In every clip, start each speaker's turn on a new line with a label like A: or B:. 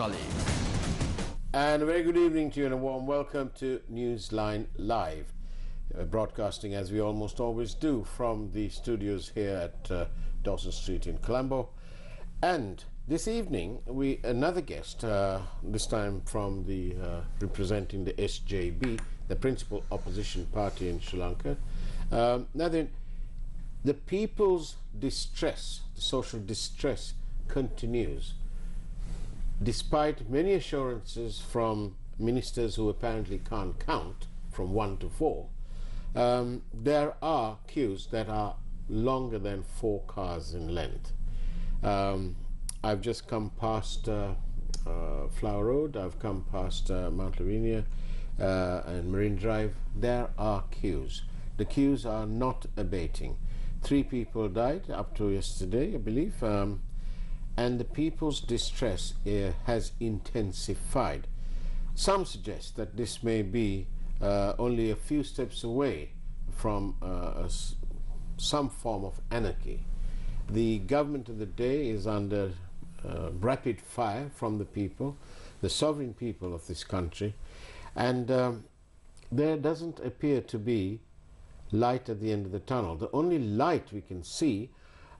A: And a very good evening to you and a warm welcome to Newsline Live, broadcasting as we almost always do from the studios here at Dawson Street in Colombo. And this evening another guest, this time from the representing the SJB, the principal opposition party in Sri Lanka. Now then, the people's distress, the social distress continues. Despite many assurances from ministers who apparently can't count from 1 to 4, there are queues that are longer than 4 cars in length. I've just come past Flower Road, I've come past Mount Lavinia and Marine Drive. There are queues. The queues are not abating. 3 people died up to yesterday, I believe. And the people's distress has intensified. Some suggest that this may be only a few steps away from some form of anarchy. The government of the day is under rapid fire from the people, the sovereign people of this country, and there doesn't appear to be light at the end of the tunnel. The only light we can see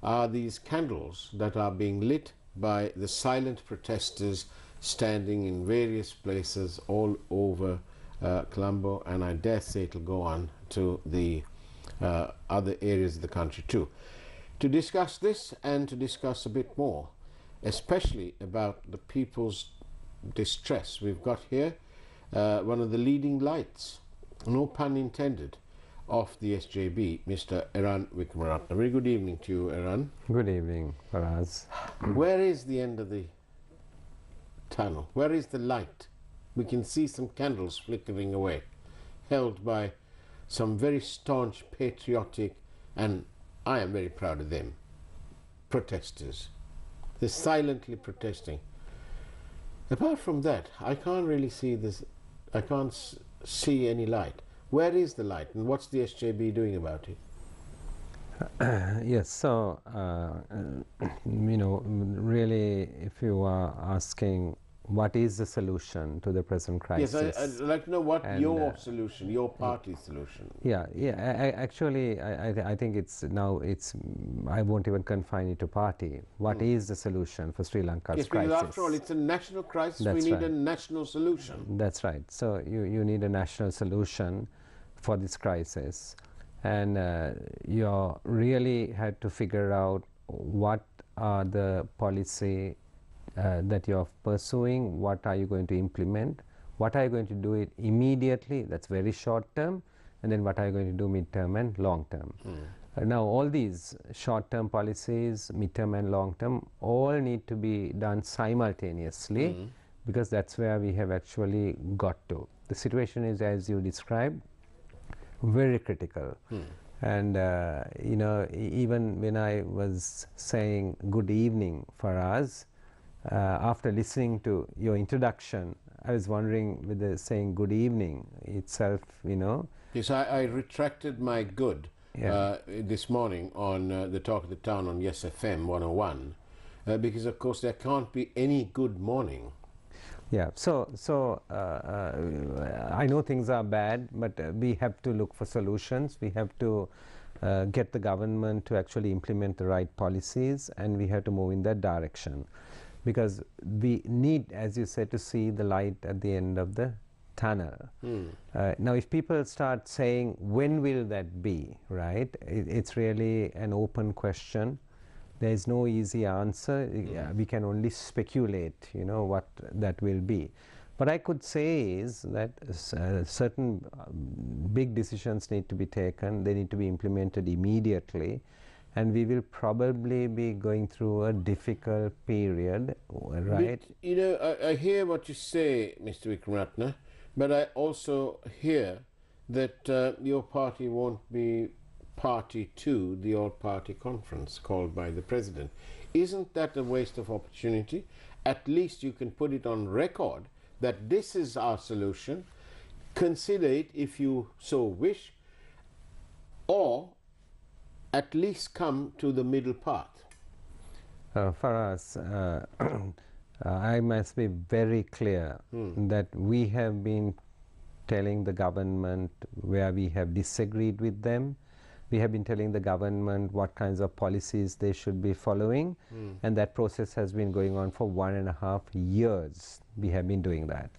A: are these candles that are being lit by the silent protesters standing in various places all over Colombo, and I dare say it'll go on to the other areas of the country too. To discuss this and to discuss a bit more, especially about the people's distress, we've got here one of the leading lights, no pun intended, of the SJB, Mr. Eran Wickramaratne. Very good evening to you, Eran.
B: Good evening, Faraz.
A: Where is the end of the tunnel? Where is the light? We can see some candles flickering away, held by some very staunch, patriotic, and I am very proud of them, protesters. They're silently protesting. Apart from that, I can't really see this, I can't see any light. Where is the light, and what's the SJB doing about it?
B: Yes, so, you know, really, if you are asking what is the solution to the present crisis.
A: Yes, I'd like to know what your solution, your party's solution.
B: Yeah, actually, I think it's now, I won't even confine it to party. What is the solution for Sri Lanka's crisis?
A: Because after all, it's a national crisis. We need a national solution.
B: That's right. So you need a national solution for this crisis. And you really had to figure out what are the policy that you're pursuing, what are you going to implement, what are you going to do it immediately, that's very short term, and then what are you going to do mid-term and long term. Now all these short-term policies, mid-term and long-term, all need to be done simultaneously, because that's where we have actually got to. The situation is, as you described, very critical. And you know, even when I was saying good evening for us, after listening to your introduction, I was wondering whether saying good evening itself, you know.
A: Yes, I retracted my good this morning on the Talk of the Town on Yes FM 101, because of course there can't be any good morning.
B: Yeah, so I know things are bad, but we have to look for solutions. We have to get the government to actually implement the right policies, and we have to move in that direction. Because we need, as you said, to see the light at the end of the tunnel. Now, if people start saying, when will that be, right? It's really an open question. There is no easy answer. We can only speculate, you know, what that will be. What I could say is that certain big decisions need to be taken. They need to be implemented immediately. And we will probably be going through a difficult period, right?
A: But, you know, I hear what you say, Mr. Wickramaratne, but I also hear that your party won't be party to the all-party conference called by the President. Isn't that a waste of opportunity? At least you can put it on record that this is our solution. Consider it if you so wish, or at least come to the middle path.
B: For us, I must be very clear that we have been telling the government where we have disagreed with them. We have been telling the government what kinds of policies they should be following, and that process has been going on for 1.5 years. We have been doing that.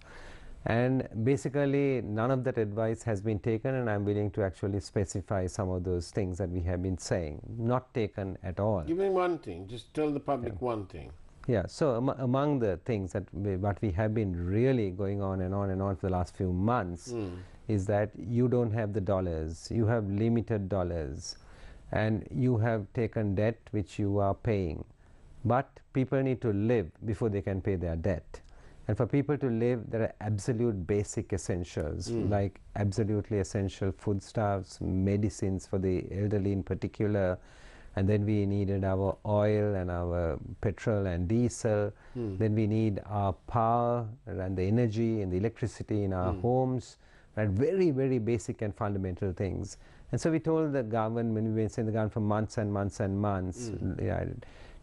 B: And basically, none of that advice has been taken, and I'm willing to actually specify some of those things that we have been saying. Not taken at all.
A: Give me one thing, just tell the public one thing.
B: Yeah, so among the things that what we have been really going on and on and on for the last few months is that you don't have the dollars, you have limited dollars, and you have taken debt which you are paying. But people need to live before they can pay their debt. And for people to live, there are absolute basic essentials, like absolutely essential foodstuffs, medicines for the elderly in particular, and then we needed our oil and our petrol and diesel. Then we need our power and the energy and the electricity in our homes, right? Very, very basic and fundamental things. And so we told the government, when we were saying the government for months and months and months,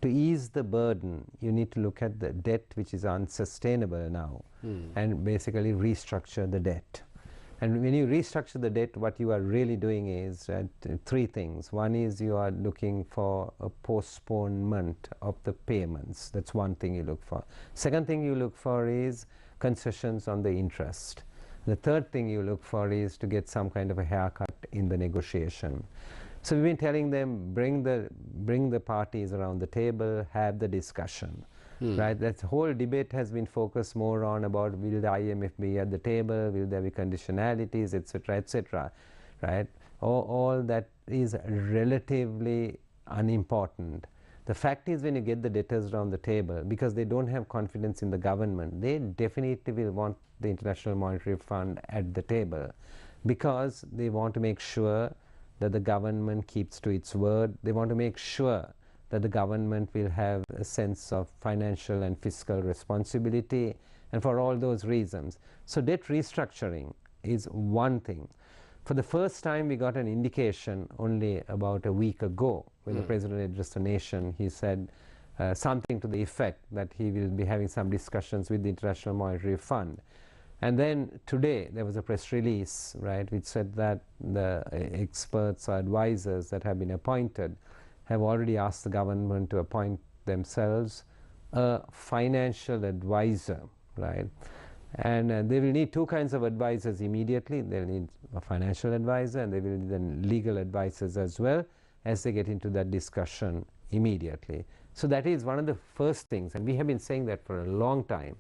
B: to ease the burden, you need to look at the debt which is unsustainable now and basically restructure the debt. And when you restructure the debt, what you are really doing is three things. One is you are looking for a postponement of the payments. That's one thing you look for. Second thing you look for is concessions on the interest. The third thing you look for is to get some kind of a haircut in the negotiation. So we've been telling them, bring the parties around the table, have the discussion. Right? That whole debate has been focused more on about will the IMF be at the table, will there be conditionalities, etc., etc. Right? All that is relatively unimportant. The fact is, when you get the debtors around the table, because they don't have confidence in the government, they definitely will want the International Monetary Fund at the table, because they want to make sure that the government keeps to its word. They want to make sure that the government will have a sense of financial and fiscal responsibility, and for all those reasons. So debt restructuring is one thing. For the first time, we got an indication only about a week ago when the President addressed the nation. He said something to the effect that he will be having some discussions with the International Monetary Fund. And then today there was a press release, right, which said that the experts or advisors that have been appointed have already asked the government to appoint themselves a financial advisor, right? And they will need two kinds of advisors immediately. They'll need a financial advisor, and they will need then legal advisors as well, as they get into that discussion immediately. So that is one of the first things, and we have been saying that for a long time.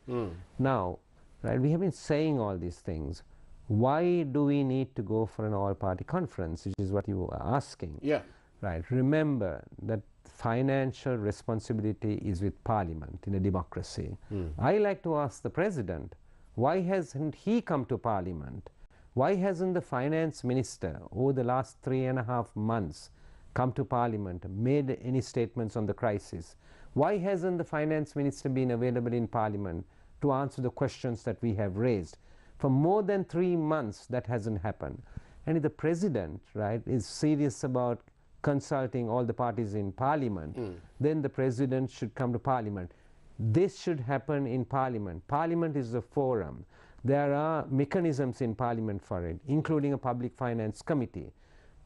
B: Now, right, we have been saying all these things. Why do we need to go for an all-party conference, which is what you are asking?
A: Yeah.
B: Right. Remember that financial responsibility is with Parliament in a democracy. I like to ask the President, why hasn't he come to Parliament? Why hasn't the Finance Minister over the last 3.5 months come to Parliament, made any statements on the crisis? Why hasn't the Finance Minister been available in Parliament to answer the questions that we have raised? For more than 3 months that hasn't happened. And if the President, right, is serious about consulting all the parties in Parliament, then the President should come to Parliament. This should happen in Parliament. Parliament is the forum. There are mechanisms in Parliament for it, including a Public Finance Committee.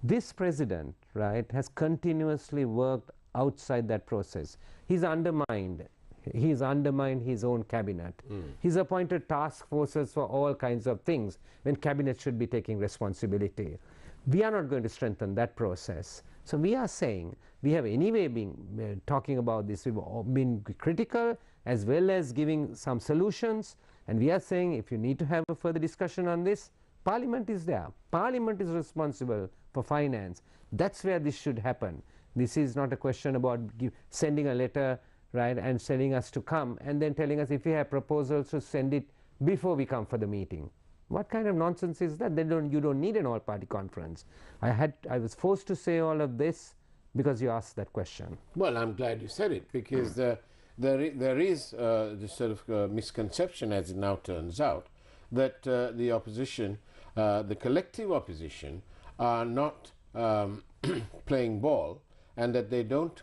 B: This President, right, has continuously worked outside that process. He's undermined his own cabinet. He's appointed task forces for all kinds of things when cabinet should be taking responsibility. We are not going to strengthen that process. So we are saying, we have anyway been talking about this. We've been critical as well as giving some solutions, and we are saying if you need to have a further discussion on this, Parliament is there. Parliament is responsible for finance. That's where this should happen. This is not a question about sending a letter, right, and telling us to come and then telling us if we have proposals to send it before we come for the meeting. What kind of nonsense is that? You don't need an all-party conference. I was forced to say all of this because you asked that question.
A: Well, I'm glad you said it, because there is this sort of misconception, as it now turns out, that the opposition, the collective opposition, are not playing ball, and that they don't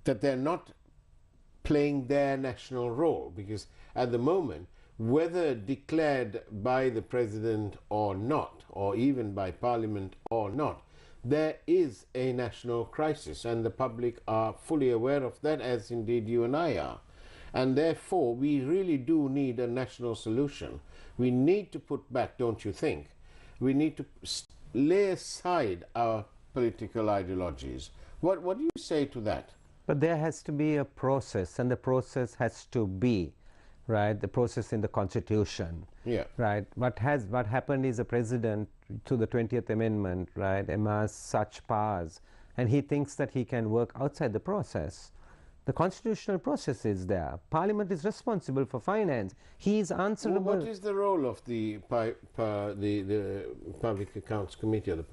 A: that they're not playing their national role, because at the moment, whether declared by the president or not, or even by parliament or not, there is a national crisis, and the public are fully aware of that, as indeed you and I are. And therefore, we really do need a national solution. We need to put back, don't you think? We need to lay aside our political ideologies. What do you say to that?
B: But there has to be a process, and the process has to be, right, the process in the Constitution.
A: Yeah.
B: Right. What happened is the president, to the 20th Amendment, right, amassed such powers, and he thinks that he can work outside the process. The constitutional process is there. Parliament is responsible for finance. He is answerable.
A: Well, what is the role of the Public Accounts Committee, or the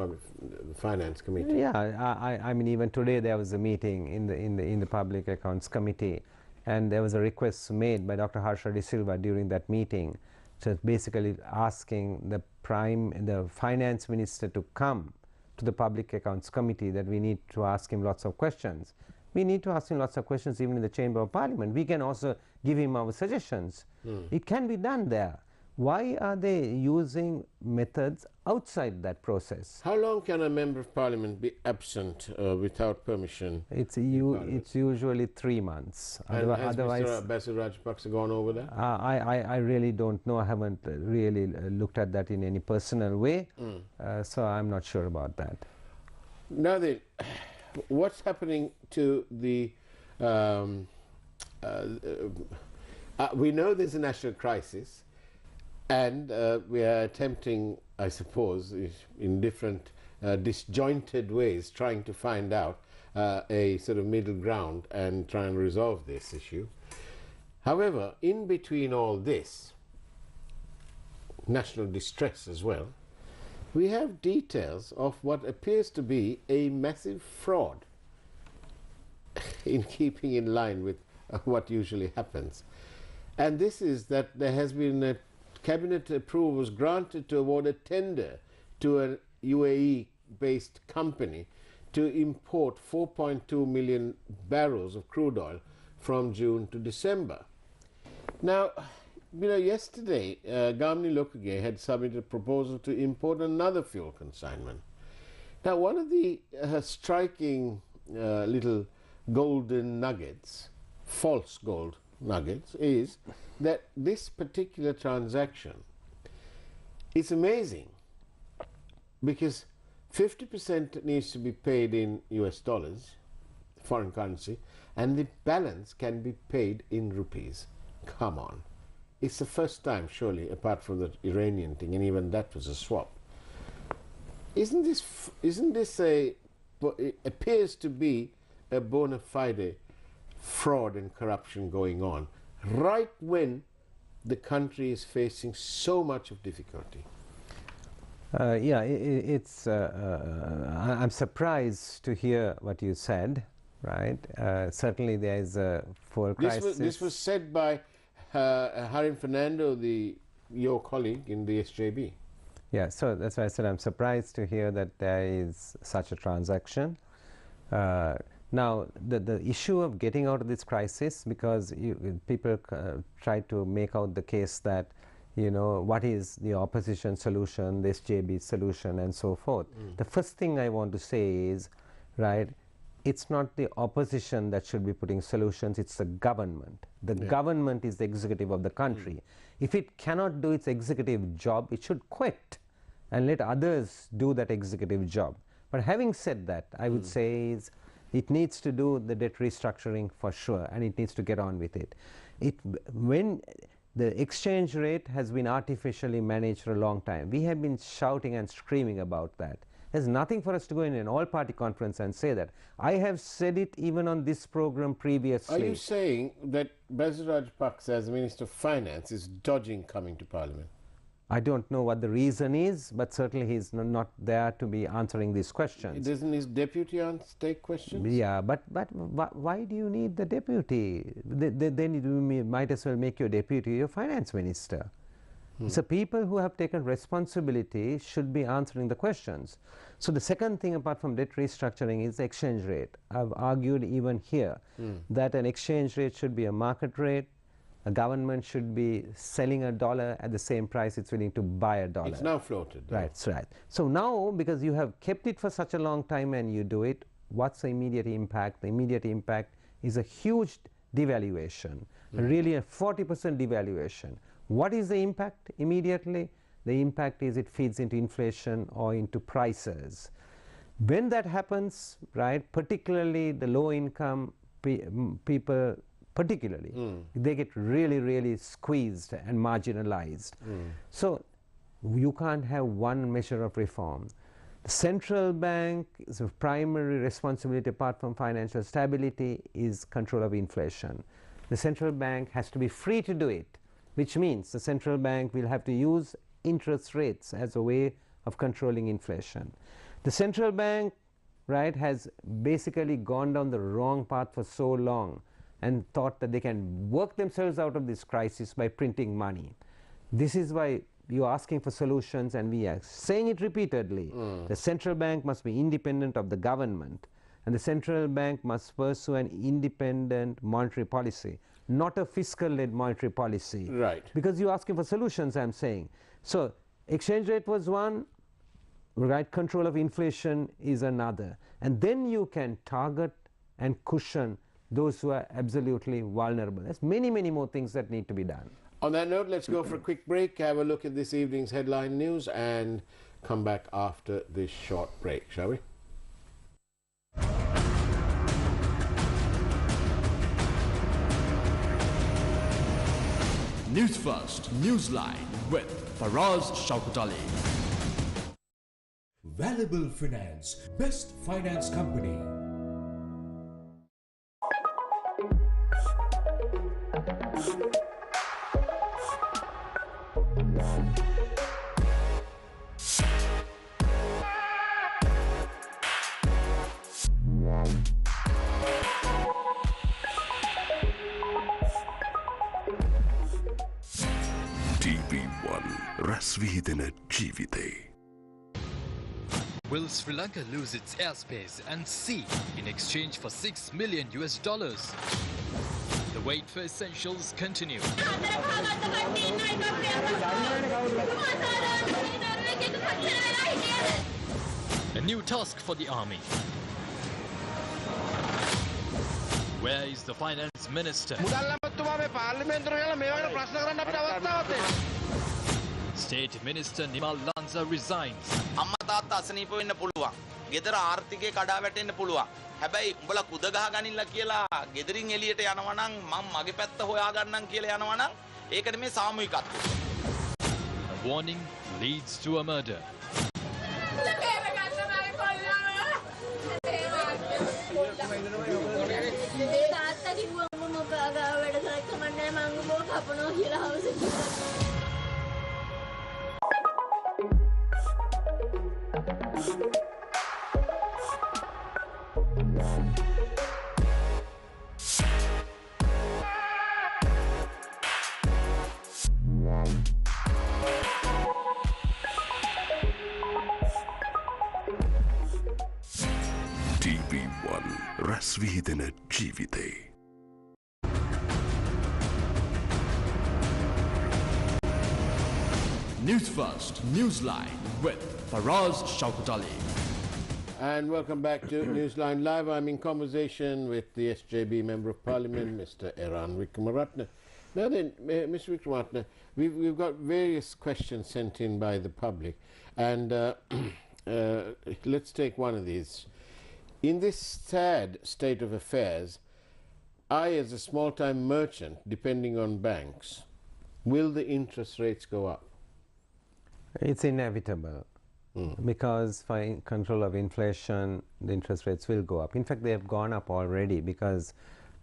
A: Finance Committee?
B: Yeah, I mean, even today there was a meeting in the Public Accounts Committee, and there was a request made by Dr. Harsha De Silva during that meeting, so basically asking the finance minister to come to the Public Accounts Committee, that we need to ask him lots of questions. We need to ask him lots of questions even in the Chamber of Parliament. We can also give him our suggestions. It can be done there. Why are they using methods outside that process?
A: How long can a member of Parliament be absent without permission?
B: It's usually 3 months.
A: And has Mr. Basil Rajapaksa gone over that?
B: I really don't know. I haven't really looked at that in any personal way, so I'm not sure about that.
A: Now then, what's happening to the... we know there's a national crisis, and we are attempting, I suppose, in different disjointed ways, trying to find out a sort of middle ground and try and resolve this issue. However, in between all this, national distress as well, we have details of what appears to be a massive fraud, in keeping in line with what usually happens. And this is that there has been a cabinet approval was granted to award a tender to a UAE-based company to import 4.2 million barrels of crude oil from June to December. Now, you know, yesterday, Gamni Lokage had submitted a proposal to import another fuel consignment. Now, one of the striking little golden nuggets, false gold nuggets, is that this particular transaction is amazing, because 50% needs to be paid in US dollars, foreign currency, and the balance can be paid in rupees. Come on. It's the first time, surely, apart from the Iranian thing, and even that was a swap. Isn't this it appears to be a bona fide fraud and corruption going on, right when the country is facing so much of difficulty?
B: Yeah, I'm surprised to hear what you said, right? Certainly there is a fuel crisis.
A: This was said by Harim Fernando, your colleague in the SJB.
B: Yeah, so that's why I said I'm surprised to hear that there is such a transaction. Now, the issue of getting out of this crisis, because people try to make out the case that, you know, what is the opposition solution, the SJB solution, and so forth. The first thing I want to say is, right, it's not the opposition that should be putting solutions, it's the government. The government is the executive of the country. If it cannot do its executive job, it should quit and let others do that executive job. But having said that, I would say is it needs to do the debt restructuring for sure, and it needs to get on with it. When the exchange rate has been artificially managed for a long time, we have been shouting and screaming about that. There's nothing for us to go in an all-party conference and say that. I have said it even on this program previously.
A: Are you saying that Basil Rajapaksa, as Minister of Finance, is dodging coming to Parliament?
B: I don't know what the reason is, but certainly he's not there to be answering these questions.
A: Doesn't his deputy take questions?
B: Yeah, but why do you need the deputy? Then you might as well make your deputy your finance minister. So people who have taken responsibility should be answering the questions. So the second thing apart from debt restructuring is the exchange rate. I've argued even here that an exchange rate should be a market rate. A government should be selling a dollar at the same price it's willing to buy a dollar.
A: It's now floated.
B: Right, that's right. So now, because you have kept it for such a long time and you do it, what's the immediate impact? The immediate impact is a huge devaluation, really a 40% devaluation. What is the impact immediately? The impact is it feeds into inflation or into prices. When that happens, right, particularly the low income people, particularly, they get really squeezed and marginalized. So you can't have one measure of reform. The central bank's primary responsibility apart from financial stability is control of inflation. The central bank has to be free to do it, which means the central bank will have to use interest rates as a way of controlling inflation. The central bank, right, has basically gone down the wrong path for so long and thought that they can work themselves out of this crisis by printing money. This is why you're asking for solutions, and we are saying it repeatedly. The central bank must be independent of the government, and the central bank must pursue an independent monetary policy, not a fiscal-led monetary policy.
A: Right.
B: Because you're asking for solutions, I'm saying. So exchange rate was one, right, control of inflation is another. And then you can target and cushion those who are absolutely vulnerable. There's many more things that need to be done.
A: On that note, let's go for a quick break, have a look at this evening's headline news, and come back after this short break, shall we?
C: News First, Newsline with Faraz Shaukat.
D: Valuable Finance, best finance company.
E: TV1 රැස්විහිදෙන ජීවිතේ.
F: Will Sri Lanka lose its airspace and sea in exchange for $6 million? The wait for essentials continue. A new task for the army. Where is the finance minister? State Minister Nimal Lanza resigns.
G: අම්මා තාත්තා අසනීප වෙන්න පුළුවන්. ගෙදර ආර්ථිකේ කඩා වැටෙන්න පුළුවන්. හැබැයි උඹලා කුද ගහ ගනින්න කියලා ගෙදරින් එළියට යනවා නම් මම මගේ පැත්ත හොයා ගන්නම් කියලා යනවා නම් ඒක නෙමේ සාමූහිකත්වය.
F: A warning leads to a murder.
E: TV1 රැස්විහිදෙන ජීවිතේ.
C: News First, Newsline with Faraz Shaukat.
A: And welcome back to Newsline Live. I'm in conversation with the SJB Member of Parliament, Mr. Eran Wickramaratne. Now then, Mr. Wickramaratne, we've got various questions sent in by the public, and let's take one of these. In this sad state of affairs, I, as a small-time merchant, depending on banks, will the interest rates go up?
B: It's inevitable. Because for control of inflation, the interest rates will go up. In fact, they have gone up already, because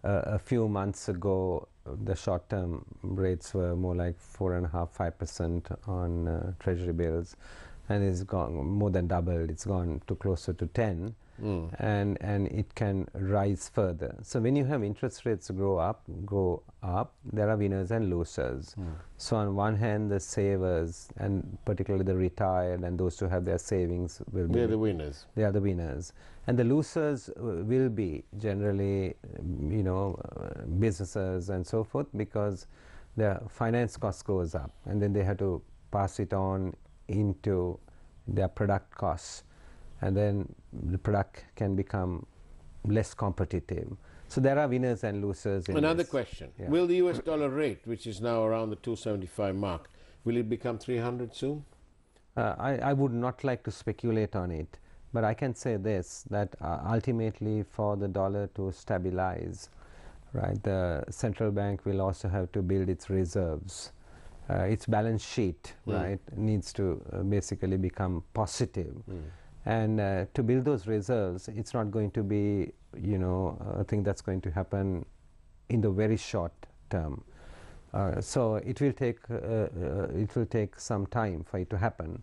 B: a few months ago, the short-term rates were more like 4.5–5% on treasury bills, and it's gone more than doubled. It's gone to closer to 10. and it can rise further. So when you have interest rates go up, there are winners and losers. So on one hand, the savers, and particularly the retired and those who have their savings,
A: They're the winners.
B: They are the winners. And the losers will be generally, businesses and so forth, because their finance cost goes up, and then they have to pass it on into their product costs, and then the product can become less competitive. So there are winners and losers in
A: Another
B: this.
A: question.
B: Yeah.
A: Will the US dollar rate, which is now around the 275 mark, will it become 300 soon?
B: I would not like to speculate on it, but I can say this, that ultimately for the dollar to stabilize, right, the central bank will also have to build its reserves. Its balance sheet, right, needs to basically become positive. And to build those reserves, it's not going to be, a thing that's going to happen in the very short term. So it will take some time for it to happen.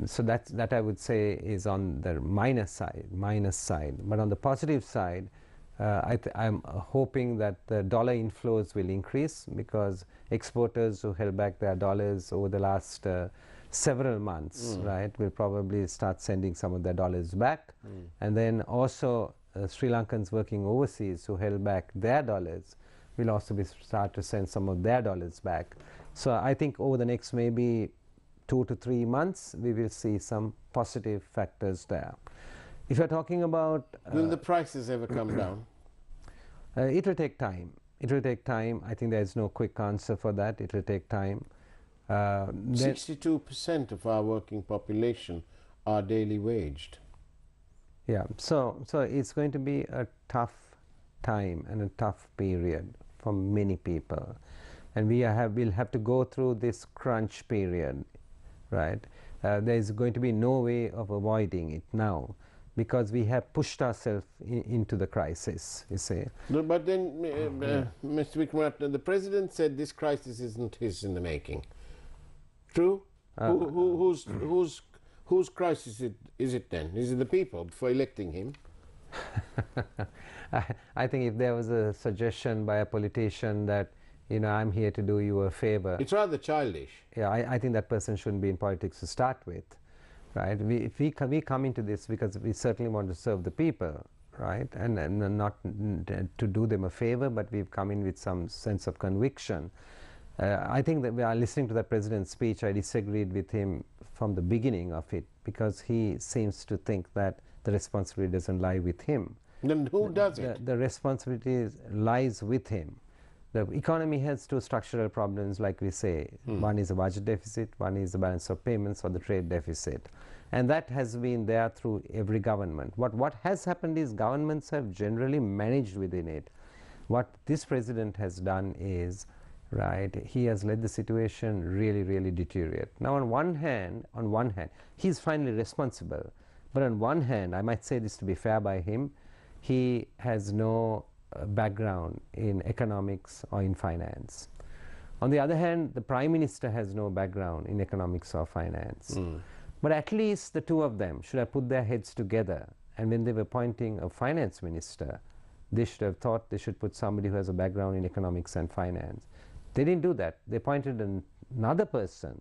B: So that I would say is on the minus side. But on the positive side, I'm hoping that the dollar inflows will increase, because exporters who held back their dollars over the last several months, right, will probably start sending some of their dollars back. And then also Sri Lankans working overseas who held back their dollars will also start to send some of their dollars back. So I think over the next maybe 2 to 3 months, we will see some positive factors there. If you're talking about...
A: will the prices ever come down?
B: It will take time. It will take time. I think there is no quick answer for that. It will take time.
A: 62% of our working population are daily waged.
B: Yeah, so it's going to be a tough time and a tough period for many people. And we'll have to go through this crunch period, right? There's going to be no way of avoiding it now, because we have pushed ourselves into the crisis, you see.
A: No, but then, Mr. Wickramaratne, the President said this crisis isn't his in the making. True? Whose crisis is it then? Is it the people for electing him?
B: I think if there was a suggestion by a politician that, I'm here to do you a favor.
A: It's rather childish.
B: Yeah, I think that person shouldn't be in politics to start with. Right? We come into this because we certainly want to serve the people, right? And not to do them a favor, but we've come in with some sense of conviction. I think that we are listening to the President's speech. I disagreed with him from the beginning of it, because he seems to think that the responsibility doesn't lie with him.
A: Then who does it?
B: The responsibility lies with him. The economy has two structural problems, like we say. One is the budget deficit, one is the balance of payments or the trade deficit. And that has been there through every government. What has happened is governments have generally managed within it. What this President has done is, right, he has let the situation really, really deteriorate. Now on one hand, he's finally responsible. But on one hand, I might say this to be fair by him, he has no background in economics or in finance. On the other hand, the Prime Minister has no background in economics or finance. But at least the two of them should have put their heads together, and when they were appointing a finance minister, they should have thought they should put somebody who has a background in economics and finance. They didn't do that. They appointed another person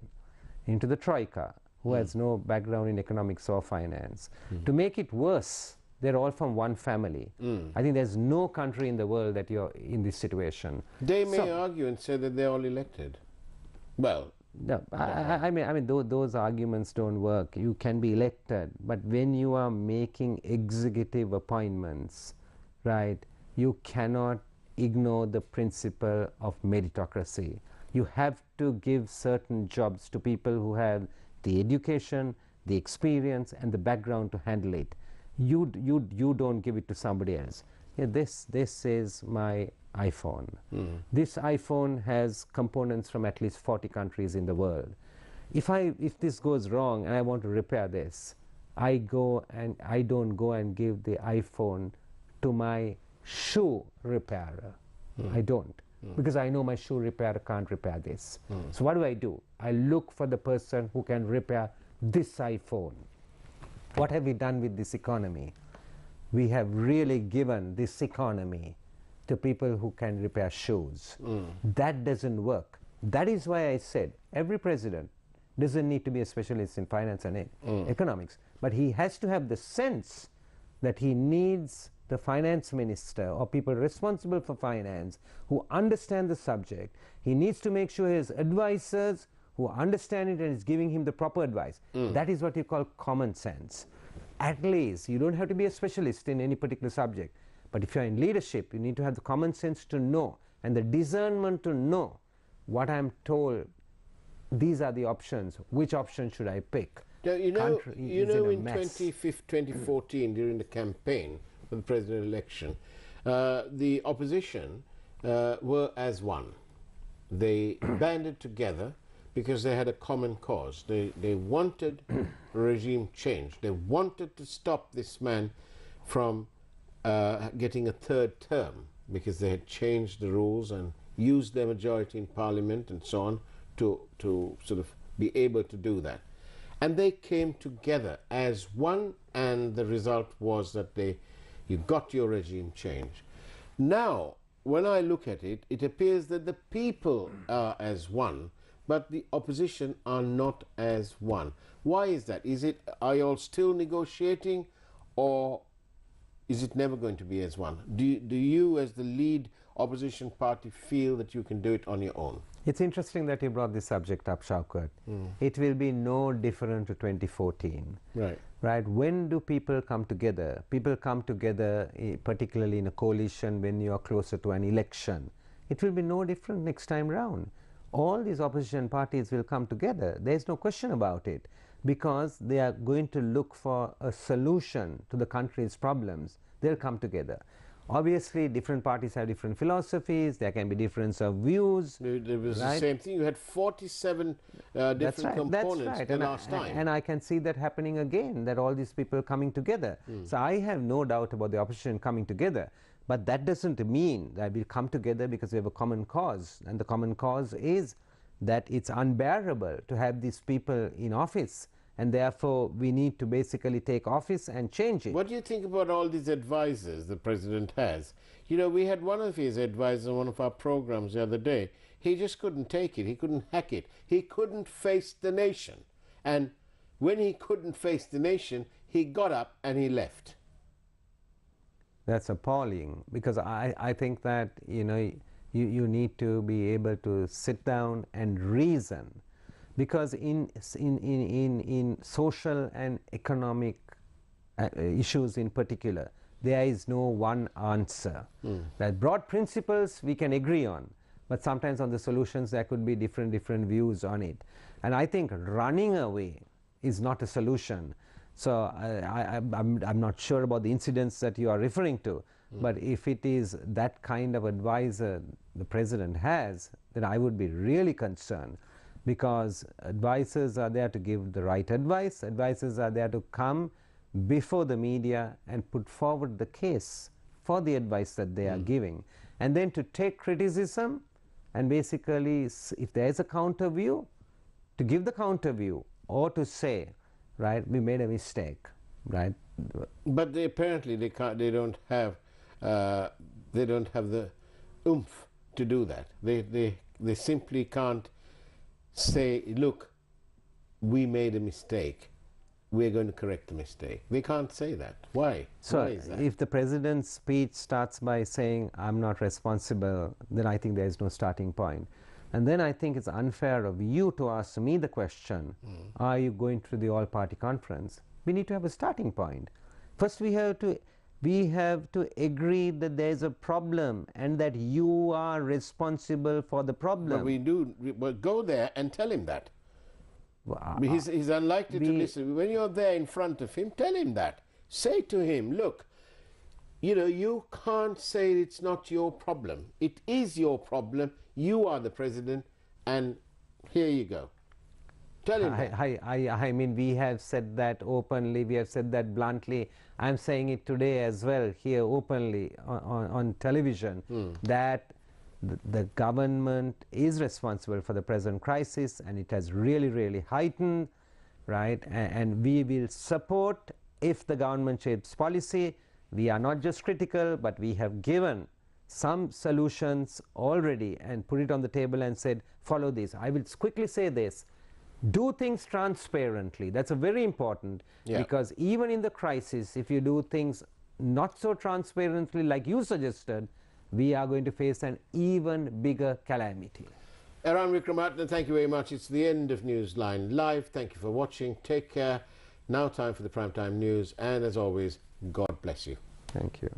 B: into the Troika who has no background in economics or finance. To make it worse, they're all from one family. I think there's no country in the world that you're in this situation.
A: They may argue and say that they're all elected. Well,
B: no, I mean those arguments don't work. You can be elected, but when you are making executive appointments, right, you cannot ignore the principle of meritocracy. You have to give certain jobs to people who have the education, the experience, and the background to handle it. You don't give it to somebody else. Yeah, this is my iPhone. This iPhone has components from at least 40 countries in the world. If this goes wrong and I want to repair this, I don't go and give the iPhone to my shoe repairer. I don't, because I know my shoe repairer can't repair this. So what do? I look for the person who can repair this iPhone. What have we done with this economy? We have really given this economy to people who can repair shoes. That doesn't work. That is why I said every president doesn't need to be a specialist in finance and economics, but he has to have the sense that he needs the finance minister or people responsible for finance who understand the subject. He needs to make sure his advisors who understand it and is giving him the proper advice. That is what you call common sense. At least you don't have to be a specialist in any particular subject, but if you're in leadership, you need to have the common sense to know and the discernment to know what I'm told. These are the options. Which option should I pick?
A: Now, in 2014, during the campaign for the presidential election, the opposition were as one. They banded together because they had a common cause. They wanted regime change. They wanted to stop this man from getting a third term because they had changed the rules and used their majority in parliament and so on to sort of be able to do that. And they came together as one, and the result was that you got your regime change. Now, when I look at it, it appears that the people are as one, but the opposition are not as one. Why is that? Are you all still negotiating, or is it never going to be as one? Do you, as the lead opposition party, feel that you can do it on your own?
B: It's interesting that you brought this subject up, Shaukat. It will be no different to 2014. Right? When do people come together? People come together, particularly in a coalition, when you are closer to an election. It will be no different next time round. All these opposition parties will come together. There's no question about it, because they are going to look for a solution to the country's problems. They'll come together. Obviously, different parties have different philosophies. There can be difference of views.
A: There was the same thing. You had 47 different components the last time.
B: And I can see that happening again, that all these people coming together. So I have no doubt about the opposition coming together. But that doesn't mean that we'll come together because we have a common cause. And the common cause is that it's unbearable to have these people in office. And therefore, we need to basically take office and change it.
A: What do you think about all these advisors the president has? You know, we had one of his advisors on one of our programs the other day. He just couldn't take it. He couldn't hack it. He couldn't face the nation. And when he couldn't face the nation, he got up and he left.
B: That's appalling, because I think that, you know, you need to be able to sit down and reason. Because in social and economic issues in particular, there is no one answer. That broad principles we can agree on, but sometimes on the solutions there could be different views on it. And I think running away is not a solution. So I'm not sure about the incidents that you are referring to, but if it is that kind of advisor the president has, then I would be really concerned. Because advisors are there to give the right advice. Advisors are there to come before the media and put forward the case for the advice that they are giving. And then to take criticism and basically, if there is a counter view, to give the counter view, or to say, right, we made a mistake, right?
A: But apparently they don't have the oomph to do that. They simply can't say, look, we made a mistake, we're going to correct the mistake. They can't say that. Why?
B: So
A: Why is that?
B: If the president's speech starts by saying, I'm not responsible, then I think there is no starting point. And then I think it's unfair of you to ask me the question, are you going to the all-party conference? We need to have a starting point. First we have to agree that there is a problem and that you are responsible for the problem.
A: But go there and tell him that. He's unlikely to listen. When you're there in front of him, tell him that. Say to him, look, you know, you can't say it's not your problem. It is your problem. You are the president, and here you go. Tell him that.
B: I mean, we have said that openly, we have said that bluntly. I'm saying it today as well, here openly on television, that the government is responsible for the present crisis, and it has really heightened, right? And we will support if the government changes policy, we are not just critical, but we have given some solutions already and put it on the table and said, follow this. I will quickly say this. Do things transparently. That's a very important, because even in the crisis, if you do things not so transparently like you suggested, we are going to face an even bigger calamity.
A: Eran Wickramaratne, thank you very much. It's the end of Newsline Live. Thank you for watching. Take care. Now time for the Primetime News, and as always, God bless you.
B: Thank you.